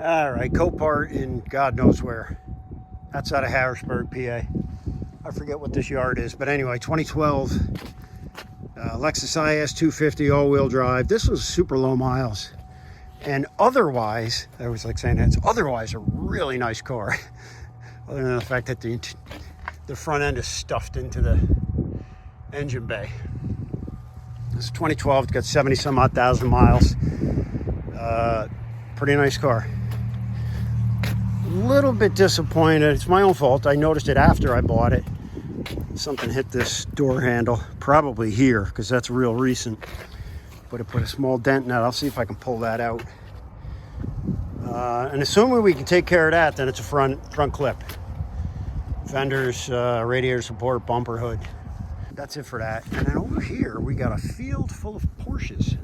All right, Copart in God knows where. Outside of Harrisburg, PA. I forget what this yard is, but anyway, 2012 Lexus iS250 all-wheel drive. This was super low miles. And otherwise, I was like saying it's otherwise a really nice car. Other than the fact that the front end is stuffed into the engine bay. This is 2012, it's got 70 some odd thousand miles. Pretty nice car. A little bit disappointed. It's my own fault. I noticed it after I bought it. Something hit this door handle, probably here, because that's real recent. But it put a small dent in that. I'll see if I can pull that out. And assuming we can take care of that, then it's a front clip. Fenders, radiator support, bumper hood. That's it for that. And then over here, we got a field full of Porsches.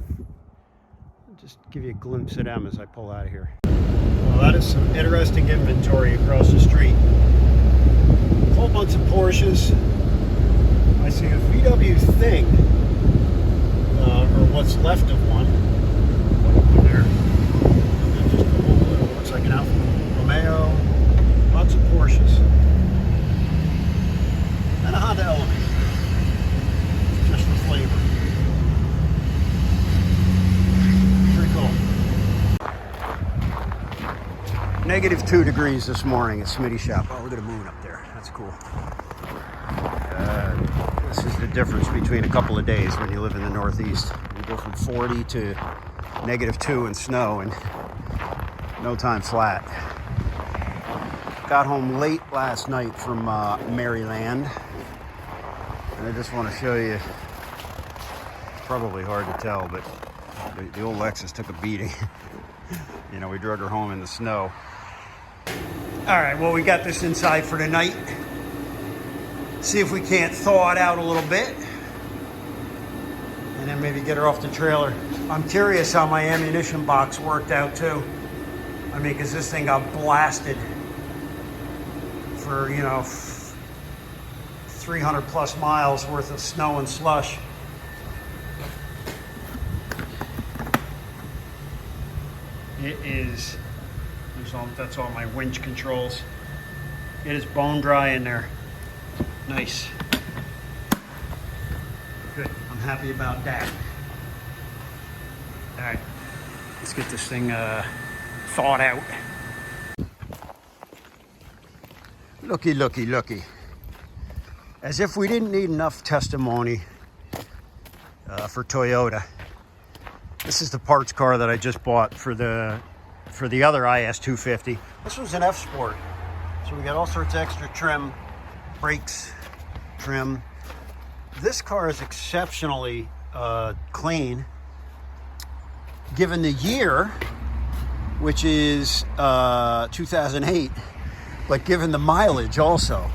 I'll just give you a glimpse of them as I pull out of here. Well, that is some interesting inventory across the street. A whole bunch of Porsches. I see a VW thing, or what's left of one. Over there. And then just a whole little, looks like an Alfa Romeo. Lots of Porsches. And a Honda Element. Just for flavor. Pretty cool. -2 degrees this morning at Smitty's shop. Oh, look at the moon up there. That's cool. This is the difference between a couple of days when you live in the Northeast. You go from 40 to -2 in snow and no time flat. Got home late last night from Maryland. And I just want to show you, it's probably hard to tell, but the old Lexus took a beating. You know, we drug her home in the snow. All right, well, we got this inside for tonight. See if we can't thaw it out a little bit. And then maybe get her off the trailer. I'm curious how my ammunition box worked out too. I mean, because this thing got blasted for, you know, 300 plus miles worth of snow and slush. It is, that's all my winch controls. It is bone dry in there. Nice. Good, I'm happy about that. All right, let's get this thing thawed out. Looky, looky, looky. As if we didn't need enough testimony for Toyota. This is the parts car that I just bought for the other iS250. This was an F Sport. So we got all sorts of extra trim, brakes, trim. This car is exceptionally clean. Given the year, which is 2008, but given the mileage also,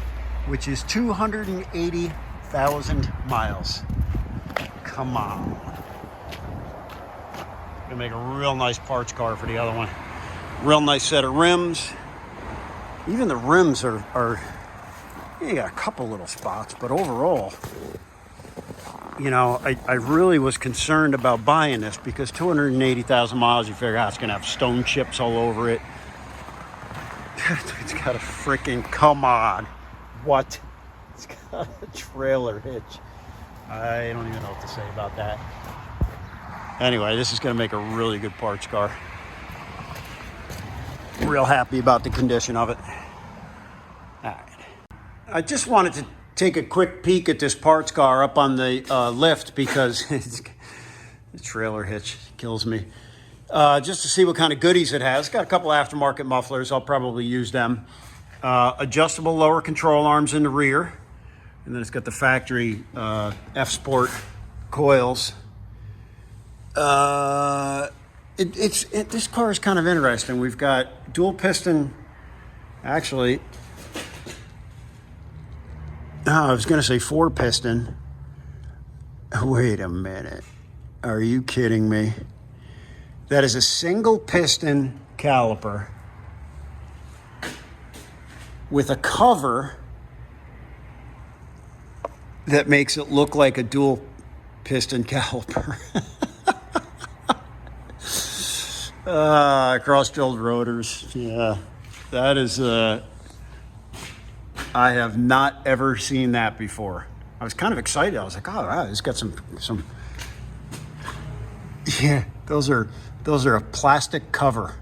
which is 280,000 miles. Come on. Gonna make a real nice parts car for the other one. Real nice set of rims. Even the rims are you got a couple little spots, but overall, you know, I really was concerned about buying this because 280,000 miles, you figure out it's gonna have stone chips all over it. It's got a freaking, come on. What? It's got a trailer hitch. I don't even know what to say about that. Anyway, this is going to make a really good parts car. Real happy about the condition of it. All right. I just wanted to take a quick peek at this parts car up on the lift because the trailer hitch kills me. Just to see what kind of goodies it has. It's got a couple aftermarket mufflers. I'll probably use them. Adjustable lower control arms in the rear. And then it's got the factory F Sport coils. This car is kind of interesting. We've got dual piston, actually, I was going to say 4 piston. Wait a minute. Are you kidding me? That is a single piston caliper with a cover that makes it look like a dual piston caliper. Cross-filled rotors. Yeah, that is, I have not ever seen that before. I was kind of excited. I was like, oh, wow, it's got some, yeah, those are a plastic cover.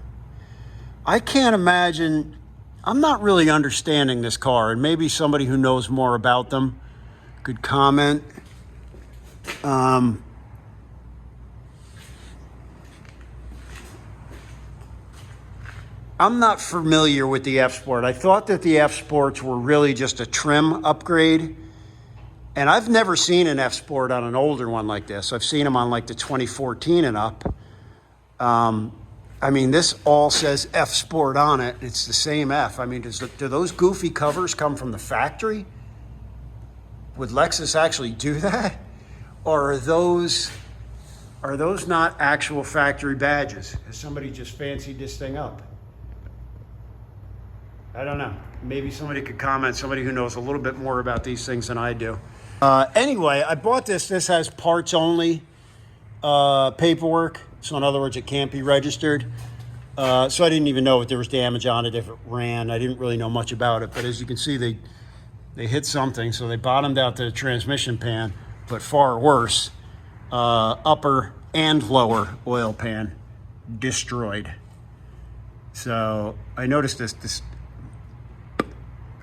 I can't imagine, I'm not really understanding this car, and maybe somebody who knows more about them could comment. I'm not familiar with the F-Sport. I thought that the F-Sports were really just a trim upgrade. And I've never seen an F-Sport on an older one like this. I've seen them on like the 2014 and up. I mean, this all says F-Sport on it. It's the same F. I mean, do those goofy covers come from the factory? Would Lexus actually do that? Or are those not actual factory badges? Has somebody just fancied this thing up? I don't know. Maybe somebody could comment, somebody who knows a little bit more about these things than I do. Anyway, I bought this. This has parts only paperwork. So in other words, it can't be registered. So I didn't even know if there was damage on it, if it ran. I didn't really know much about it. But as you can see, they hit something. So they bottomed out the transmission pan, but far worse, upper and lower oil pan destroyed. So I noticed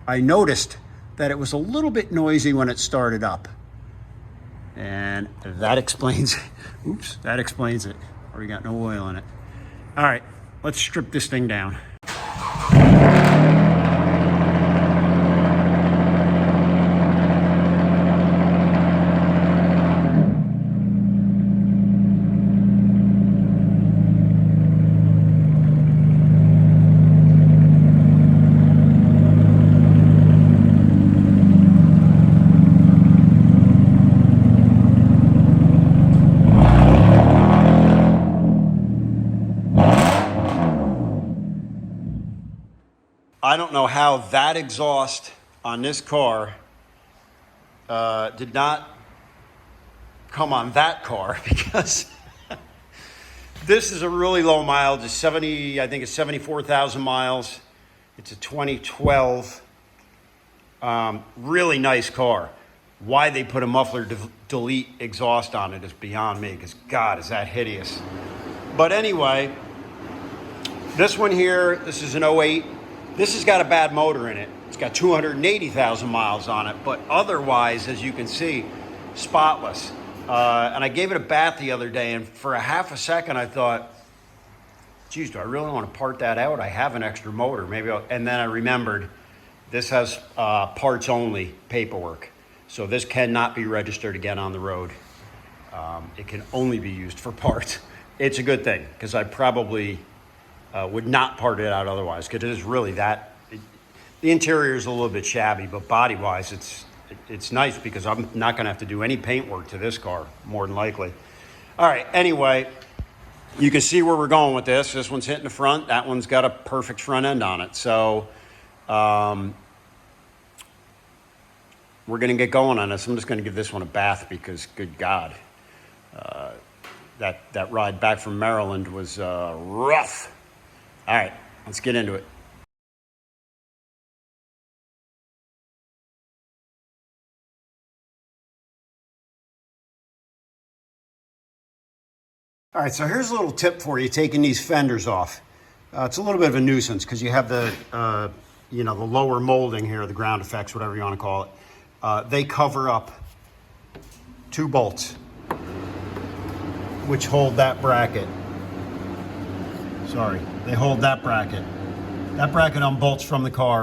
I noticed that it was a little bit noisy when it started up. And that explains it. Oops, that explains it. Already got no oil in it. All right, let's strip this thing down. I don't know how that exhaust on this car did not come on that car, because this is a really low mileage. It's I think it's 74,000 miles. It's a 2012. Really nice car. Why they put a muffler delete exhaust on it is beyond me, because God, is that hideous. But anyway, this one here, this is an 08. This has got a bad motor in it. It's got 280,000 miles on it, but otherwise, as you can see, spotless. And I gave it a bath the other day, and for a half a second, I thought, geez, do I really want to part that out? I have an extra motor. And then I remembered this has parts only paperwork. So this cannot be registered again on the road. It can only be used for parts. It's a good thing, because I probably would not part it out otherwise, because it is really the interior is a little bit shabby, but body-wise, it's nice, because I'm not going to have to do any paint work to this car, more than likely. All right, anyway, you can see where we're going with this. This one's hitting the front. That one's got a perfect front end on it. So we're going to get going on this. I'm just going to give this one a bath, because, good God, that ride back from Maryland was rough. All right, let's get into it. All right, so here's a little tip for you taking these fenders off. It's a little bit of a nuisance, because you have the lower molding here, the ground effects, whatever you want to call it. They cover up 2 bolts, which hold that bracket. Sorry, they hold that bracket. That bracket unbolts from the car,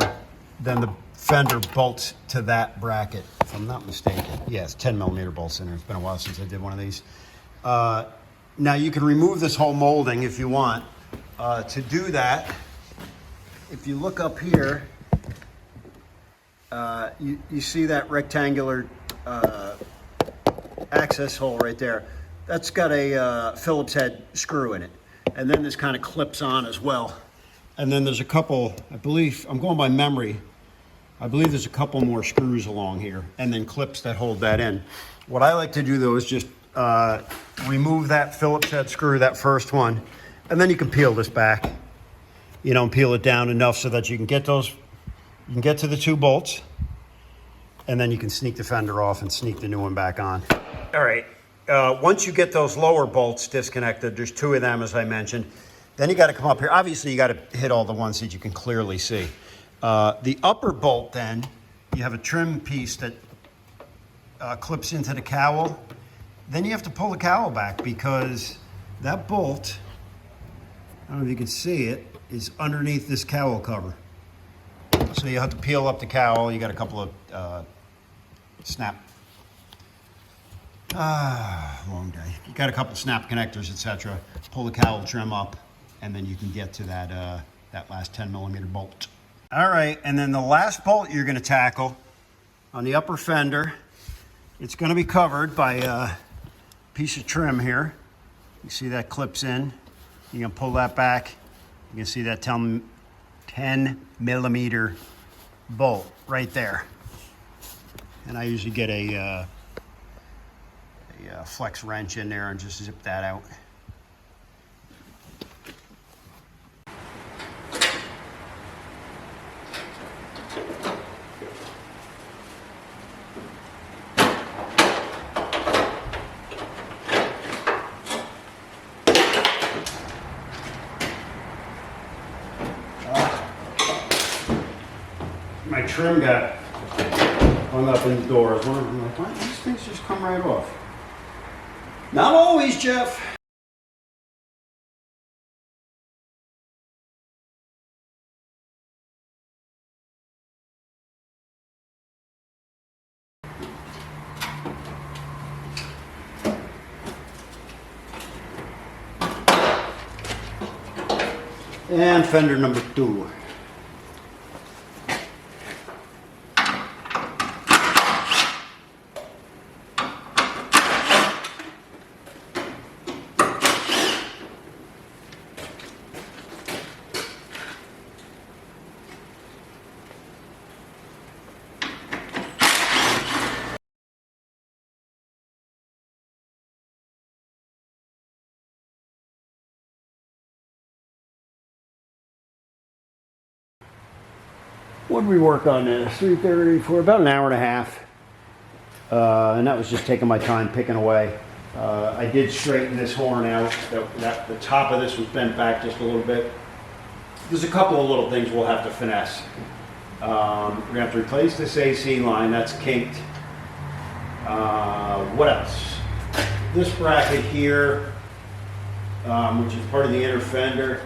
then the fender bolts to that bracket, if I'm not mistaken. Yeah, it's 10 millimeter bolts in there. It's been a while since I did one of these. Now you can remove this whole molding if you want. To do that, if you look up here, you see that rectangular access hole right there. That's got a Phillips head screw in it. And then this kind of clips on as well. And then there's a couple, I believe, I'm going by memory, I believe there's a couple more screws along here, and then clips that hold that in. What I like to do though is just remove that Phillips head screw, that first one, And then you can peel this back, you know, and peel it down enough so that you can get those, you can get to the 2 bolts, and then you can sneak the fender off and sneak the new one back on. All right, once you get those lower bolts disconnected, there's 2 of them, as I mentioned, then you got to come up here. Obviously, you got to hit all the ones that you can clearly see. The upper bolt, then, you have a trim piece that clips into the cowl. Then you have to pull the cowl back because that bolt, I don't know if you can see it, is underneath this cowl cover. So you have to peel up the cowl. You got a couple of long day. You got a couple of snap connectors, etc. Pull the cowl trim up, and then you can get to that that last 10mm bolt. All right, and then the last bolt you're going to tackle on the upper fender, it's going to be covered by a piece of trim here. You see that clips in. You can pull that back. You can see that 10mm bolt right there. And I usually get a flex wrench in there and just zip that out. My trim got hung up in the door. I was wondering, like, why these things just come right off? Not always, Jeff. And fender number 2. What did we work on this? 3:30 for about an hour and a half. And that was just taking my time picking away. I did straighten this horn out. The top of this was bent back just a little bit. There's a couple of little things we'll have to finesse. We're going to have to replace this AC line. That's kinked. What else? This bracket here, which is part of the inner fender,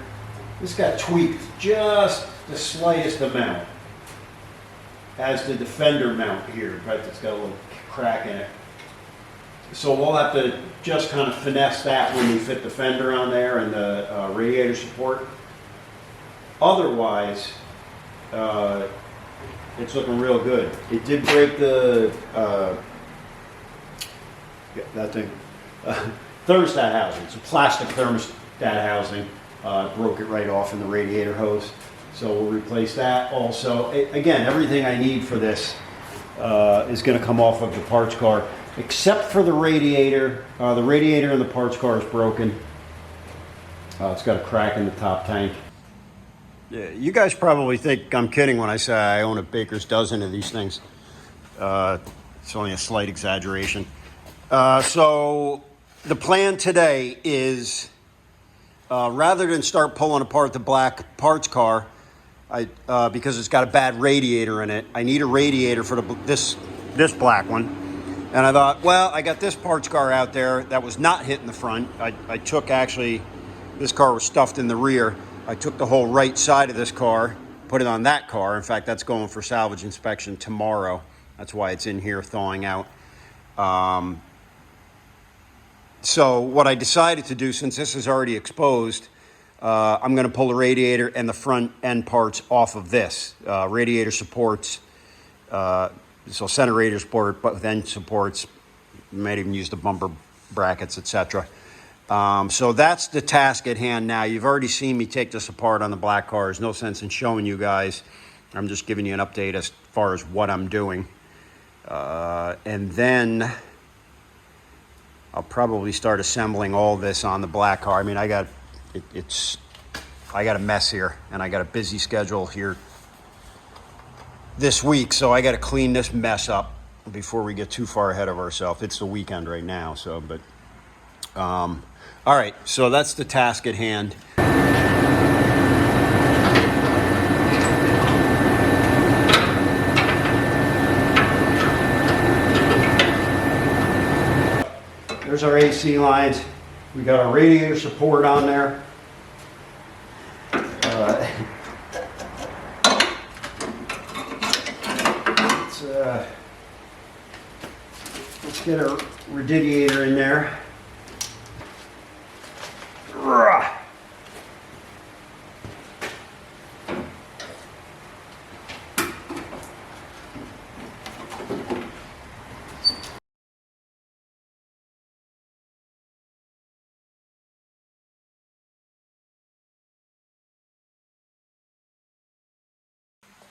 this got tweaked just the slightest amount, as did the fender mount here, right? It's got a little crack in it. So we'll have to just kind of finesse that when we fit the fender on there and the radiator support. Otherwise, it's looking real good. It did break the thermostat housing. It's a plastic thermostat housing. Broke it right off in the radiator hose. So we'll replace that also. Again, everything I need for this is going to come off of the parts car, except for the radiator. The radiator in the parts car is broken. It's got a crack in the top tank. Yeah, you guys probably think I'm kidding when I say I own a baker's dozen of these things. It's only a slight exaggeration. So the plan today is, rather than start pulling apart the black parts car, because it's got a bad radiator in it, I need a radiator for this black one. And I thought, well, I got this parts car out there that was not hitting the front. I took, actually, this car was stuffed in the rear. I took the whole right side of this car, put it on that car. In fact, that's going for salvage inspection tomorrow. That's why it's in here thawing out. So what I decided to do, since this is already exposed, I'm going to pull the radiator and the front end parts off of this. Radiator supports, so center radiator support, but then supports, you might even use the bumper brackets, etc. So that's the task at hand now. You've already seen me take this apart on the black car. There's no sense in showing you guys. I'm just giving you an update as far as what I'm doing. And then I'll probably start assembling all this on the black car. I mean, I got I got a mess here, and I got a busy schedule here this week, so I got to clean this mess up before we get too far ahead of ourselves. It's the weekend right now, so, but, all right, so that's the task at hand. There's our AC lines. We got our radiator support on there. Let's get a radiator in there.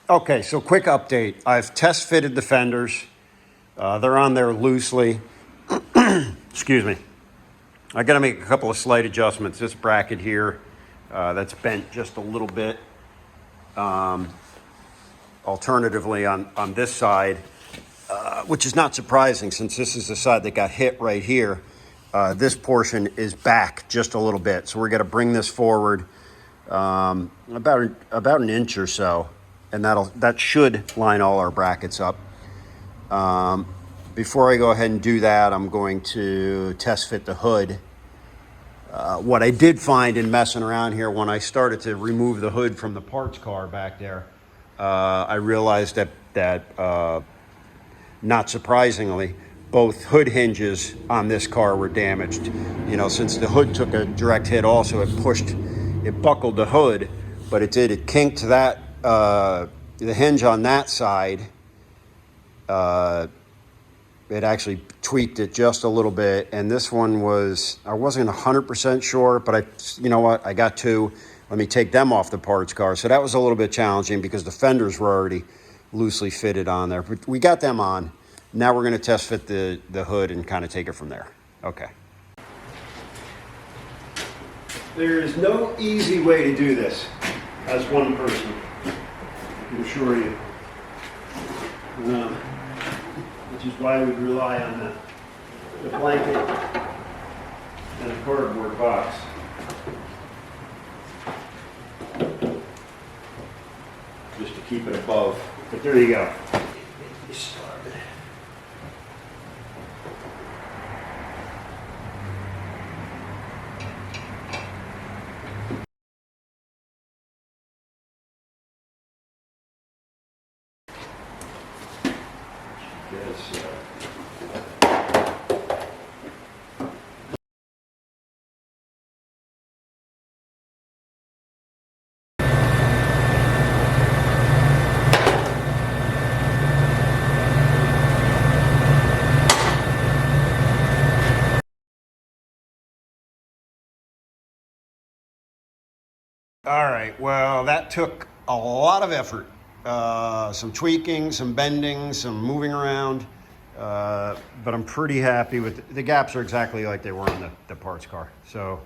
Okay, so quick update. I've test fitted the fenders. They're on there loosely. Excuse me. I got to make a couple of slight adjustments. This bracket here, that's bent just a little bit. Alternatively, on this side, which is not surprising since this is the side that got hit right here, this portion is back just a little bit. So we're going to bring this forward about an inch or so, and that should line all our brackets up. Before I go ahead and do that, I'm going to test fit the hood. What I did find in messing around here, when I started to remove the hood from the parts car back there, I realized that not surprisingly, both hood hinges on this car were damaged. You know, since the hood took a direct hit also, it buckled the hood, but it kinked that, the hinge on that side. It actually tweaked it just a little bit, and this one I wasn't 100% sure, but you know what, I got two. Let me take them off the parts car. So that was a little bit challenging because the fenders were already loosely fitted on there, but we got them on. Now we're going to test fit the hood and kind of take it from there. Okay. There is no easy way to do this as one person, I can assure you. Which is why we rely on the blanket and a cardboard box. Just to keep it above. But there you go. Get you started. All right, well, that took a lot of effort. Some tweaking, some bending, some moving around, but I'm pretty happy with the gaps are exactly like they were on the parts car. So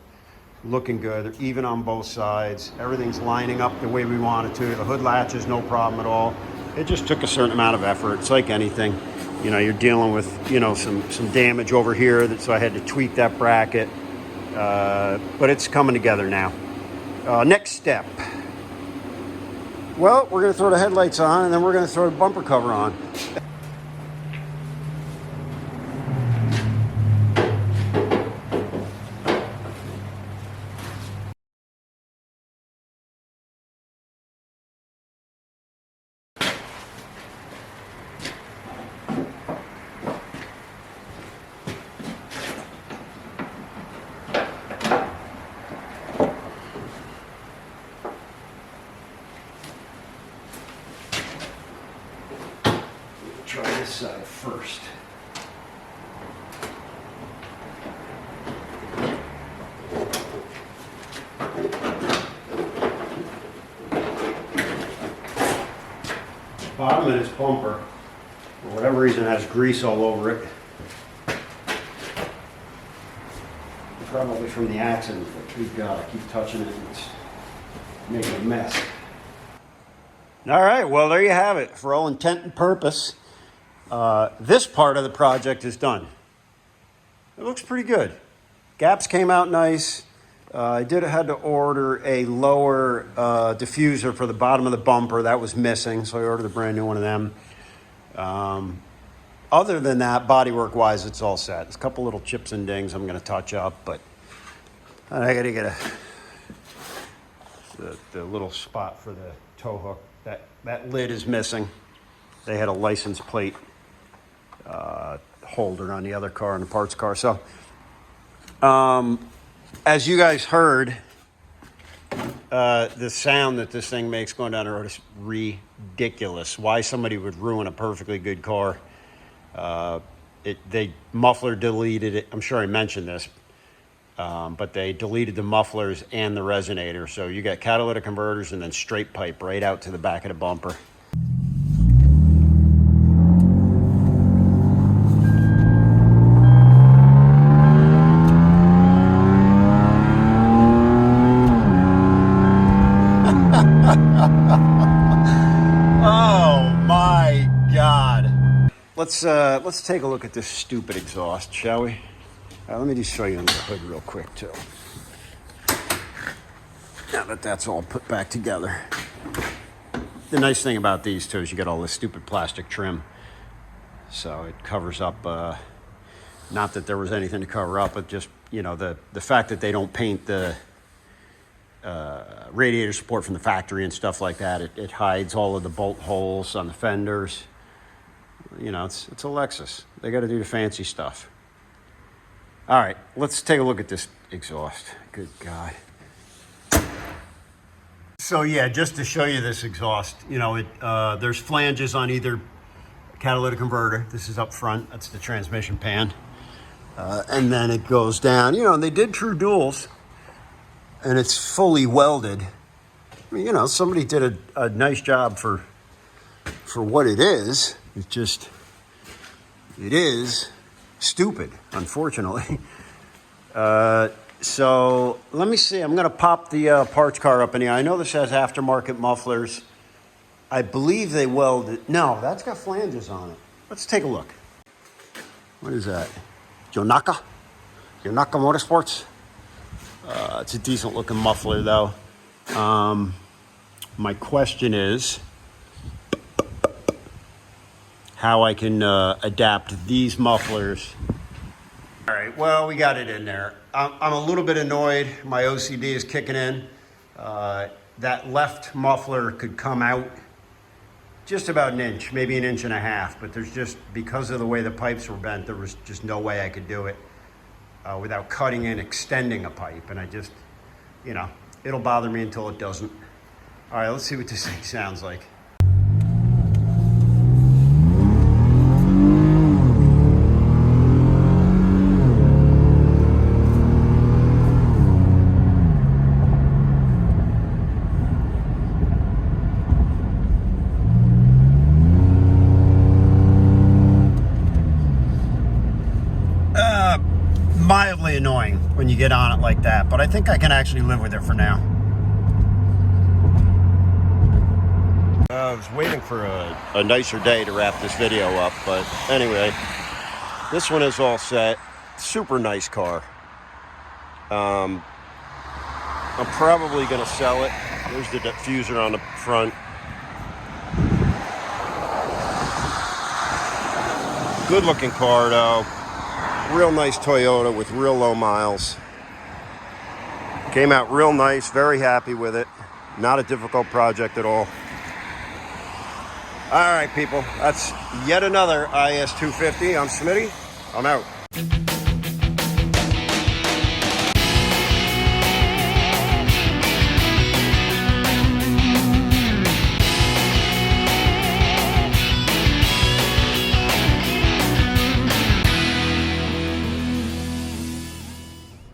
looking good. They're even on both sides. Everything's lining up the way we want it to. The hood latch is no problem at all. It just took a certain amount of effort. It's like anything. You know, you're dealing with, you know, some damage over here, so I had to tweak that bracket. But it's coming together now. Next step. Well, we're going to throw the headlights on, and then we're going to throw the bumper cover on. Try this side first. Bottom of this bumper, for whatever reason, has grease all over it. probably from the accident. We've got to keep touching it and it's making a mess. All right, well, there you have it. For all intent and purpose, this part of the project is done. It looks pretty good. Gaps came out nice. I had to order a lower diffuser for the bottom of the bumper. That was missing, so I ordered a brand new one of them. Other than that, bodywork-wise, it's all set. There's a couple little chips and dings I'm going to touch up, but I got to get the little spot for the tow hook. That lid is missing. They had a license plate holder on the other car, in the parts car. So, as you guys heard, the sound that this thing makes going down the road is ridiculous. Why somebody would ruin a perfectly good car? They muffler deleted it. I'm sure I mentioned this, but they deleted the mufflers and the resonator. So you got catalytic converters and then straight pipe right out to the back of the bumper. Oh my God. Let's take a look at this stupid exhaust, shall we? Let me just show you under the hood real quick too. Now that that's all put back together. The nice thing about these too is you get all this stupid plastic trim. So it covers up, not that there was anything to cover up, but just, you know, the fact that they don't paint the radiator support from the factory and stuff like that. It hides all of the bolt holes on the fenders. You know, it's a Lexus. They got to do the fancy stuff. All right, let's take a look at this exhaust. Good God. So yeah, just to show you this exhaust, you know, there's flanges on either catalytic converter. This is up front. That's the transmission pan. And then it goes down. You know, they did true duals, and it's fully welded. I mean, you know, somebody did a nice job for what it is. It is stupid, unfortunately. So let me see. I'm going to pop the parts car up in here. I know this has aftermarket mufflers. I believe they welded. No, that's got flanges on it. Let's take a look. What is that? Yonaka Motorsports. It's a decent looking muffler though. My question is how I can adapt these mufflers. All right, well, we got it in there. I'm a little bit annoyed. My OCD is kicking in. That left muffler could come out just about an inch, maybe 1.5 inches, but there's just, because of the way the pipes were bent, there was just no way I could do it without cutting and extending a pipe. And I just, you know, it'll bother me until it doesn't. All right, let's see what this thing sounds like. Mildly annoying when you get on it like that, but I think I can actually live with it for now. I was waiting for a nicer day to wrap this video up, but anyway, this one is all set. Super nice car. I'm probably gonna sell it. There's the diffuser on the front. Good looking car though. Real nice Toyota with real low miles. Came out real nice, very happy with it. Not a difficult project at all. All right, people, that's yet another iS250. I'm Smitty. I'm out.